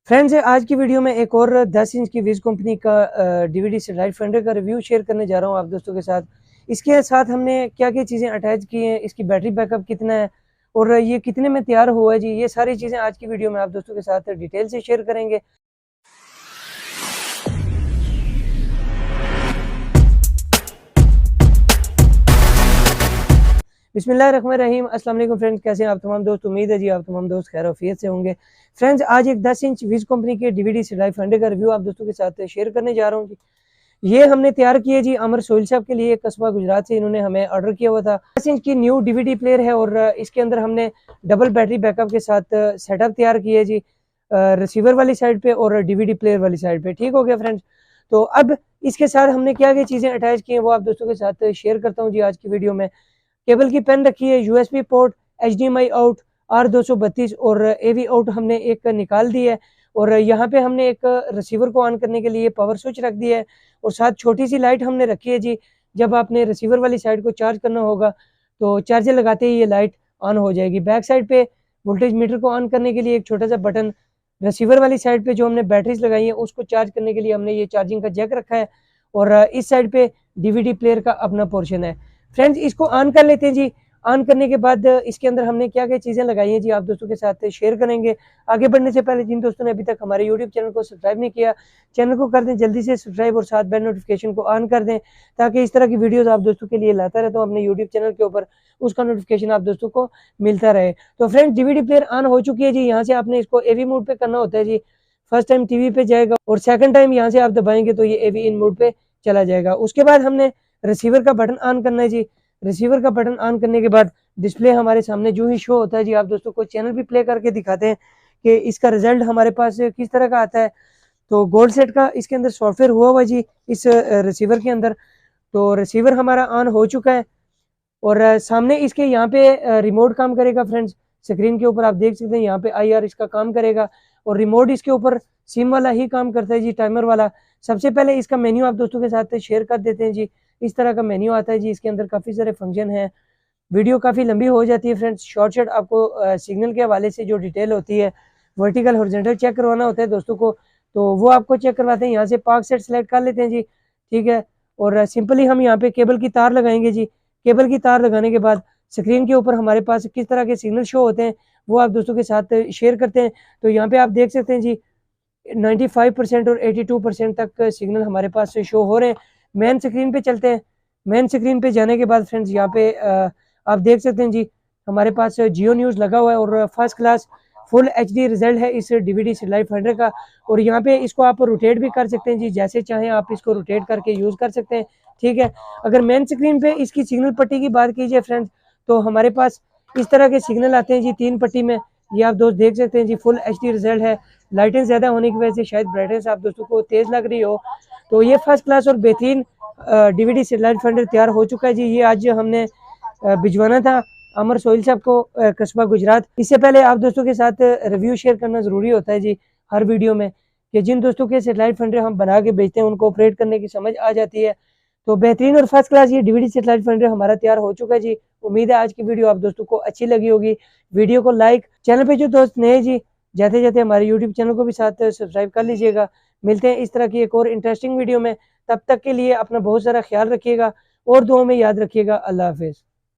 Friends, आज की video में एक और 10 इंच की विज कंपनी का डीवीडी सेटेलाइट फाइंडर का रिव्यू शेयर करने जा रहा हूं आप दोस्तों के साथ। इसके साथ हमने क्या क्या चीज़ें अटैच की हैं, इसकी बैटरी बैकअप कितना है और ये कितने में तैयार हुआ है जी, ये सारी चीज़ें आज की वीडियो में आप दोस्तों के साथ डिटेल से शेयर करेंगे। बिस्मिल्लाहिर्रहमानिर्रहीम। अस्सलाम वालेकुम फ्रेंड्स, कैसे हैं आप तमाम दोस्त। उम्मीद है जी आप तमाम दोस्त खैर आफियत से होंगे। फ्रेंड्स, आज एक 10 इंच विज कंपनी के डीवीडी सेटेलाइट फाइंडर का रिव्यू आप दोस्तों के साथ शेयर करने जा रहा हूँ जी। ये हमने तैयार किया जी अमर सोहेल साहब के लिए, कस्बा गुजरात से इन्होंने हमें ऑर्डर किया हुआ था। 10 इंच की न्यू डीवीडी प्लेयर है और इसके अंदर हमने डबल बैटरी बैकअप के साथ सेटअप तैयार किया है जी, रिसीवर वाली साइड पे और डीवीडी प्लेयर वाली साइड पे। ठीक हो गया फ्रेंड्स। तो अब इसके साथ हमने क्या क्या चीज़ें अटैच की हैं वो आप दोस्तों के साथ शेयर करता हूँ जी आज की वीडियो में। केबल की पेन रखी है, USB port, HDMI out, R232 और एवी आउट हमने एक निकाल दी है और यहाँ पे हमने एक रिसीवर को ऑन करने के लिए पावर स्विच रख दिया है और साथ छोटी सी लाइट हमने रखी है जी। जब आपने रिसीवर वाली साइड को चार्ज करना होगा तो चार्जर लगाते ही ये लाइट ऑन हो जाएगी। बैक साइड पे वोल्टेज मीटर को ऑन करने के लिए एक छोटा सा बटन, रिसीवर वाली साइड पे जो हमने बैटरीज लगाई है उसको चार्ज करने के लिए हमने ये चार्जिंग का जैक रखा है और इस साइड पे डीवीडी प्लेयर का अपना पोर्शन है। फ्रेंड्स, इसको ऑन कर लेते हैं जी। ऑन करने के बाद इसके अंदर हमने क्या क्या चीज़ें लगाई हैं जी आप दोस्तों के साथ शेयर करेंगे। आगे बढ़ने से पहले जिन दोस्तों ने अभी तक हमारे यूट्यूब चैनल को सब्सक्राइब नहीं किया, चैनल को कर दें जल्दी से सब्सक्राइब और साथ बेल नोटिफिकेशन को ऑन कर दें ताकि इस तरह की वीडियोस आप दोस्तों के लिए लाता रहता हूँ अपने यूट्यूब चैनल के ऊपर, उसका नोटिफिकेशन आप दोस्तों को मिलता रहे। तो फ्रेंड्स, डीवीडी प्लेयर ऑन हो चुकी है जी। यहाँ से आपने इसको एवी मोड पे करना होता है जी। फर्स्ट टाइम टीवी पे जाएगा और सेकंड टाइम यहाँ से आप दबाएंगे तो ये एवी इन मोड पे चला जाएगा। उसके बाद हमने रिसीवर का बटन ऑन करना है जी। रिसीवर का बटन ऑन करने के बाद डिस्प्ले हमारे सामने जो ही शो होता है जी, आप दोस्तों को चैनल भी प्ले करके दिखाते हैं कि इसका रिजल्ट हमारे पास किस तरह का आता है। तो गोल्ड सेट का इसके अंदर सॉफ्टवेयर हुआ जी इस रिसीवर के अंदर। तो रिसीवर हमारा ऑन हो चुका है और सामने इसके यहाँ पे रिमोट काम करेगा। फ्रेंड्स, स्क्रीन के ऊपर आप देख सकते हैं यहाँ पे IR इसका काम करेगा और रिमोट इसके ऊपर सिम वाला ही काम करता है जी, टाइमर वाला। सबसे पहले इसका मेन्यू आप दोस्तों के साथ शेयर कर देते हैं जी। इस तरह का मेन्यू आता है जी। इसके अंदर काफ़ी सारे फंक्शन हैं। वीडियो काफ़ी लंबी हो जाती है फ्रेंड्स। शॉर्ट आपको सिग्नल के हवाले से जो डिटेल होती है, वर्टिकल हॉरिजॉन्टल चेक करवाना होता है दोस्तों को, तो वो आपको चेक करवाते हैं। यहाँ से पार्क सेट सेलेक्ट कर लेते हैं जी, ठीक है। और सिंपली हम यहाँ पे केबल की तार लगाएंगे जी। केबल की तार लगाने के बाद स्क्रीन के ऊपर हमारे पास किस तरह के सिग्नल शो होते हैं वो आप दोस्तों के साथ शेयर करते हैं। तो यहाँ पे आप देख सकते हैं जी 95% और 82% तक सिग्नल हमारे पास शो हो रहे हैं। मेन स्क्रीन पे चलते हैं। मेन स्क्रीन पे जाने के बाद फ्रेंड्स यहाँ पे आप देख सकते हैं जी हमारे पास जियो न्यूज़ लगा हुआ है और first class full HD result है इस डीवीडी सेटेलाइट फाइंडर का। और यहाँ पे इसको आप रोटेट भी कर सकते हैं जी, जैसे चाहें आप इसको रोटेट करके यूज़ कर सकते हैं, ठीक है। अगर मेन स्क्रीन पे इसकी सिग्नल पट्टी की बात कीजिए फ्रेंड्स, तो हमारे पास इस तरह के सिग्नल आते हैं जी 3 पट्टी में। ये आप दोस्त देख सकते हैं जी, फुल HD रिजल्ट है। लाइटें ज़्यादा होने की वजह से शायद ब्राइटनेस आप दोस्तों को तेज़ लग रही हो। तो ये फर्स्ट क्लास और बेहतरीन डीवीडी सेटेलाइट फाइंडर तैयार हो चुका है जी। ये आज हमने भिजवाना था अमर सोहेल साहब को, कस्बा गुजरात। इससे पहले आप दोस्तों के साथ रिव्यू शेयर करना ज़रूरी होता है जी हर वीडियो में, कि जिन दोस्तों के सेटेलाइट फाइंडर हम बना के बेचते हैं उनको ऑपरेट करने की समझ आ जाती है। तो बेहतरीन और फर्स्ट क्लास ये डीवीडी सेटेलाइट फाइंडर हमारा तैयार हो चुका है जी। उम्मीद है आज की वीडियो आप दोस्तों को अच्छी लगी होगी। वीडियो को लाइक, चैनल पे जो दोस्त नए जी जाते जाते हमारे यूट्यूब चैनल को भी साथ सब्सक्राइब कर लीजिएगा। मिलते हैं इस तरह की एक और इंटरेस्टिंग वीडियो में। तब तक के लिए अपना बहुत सारा ख्याल रखिएगा और दुआओं में याद रखिएगा। अल्लाह हाफिज़।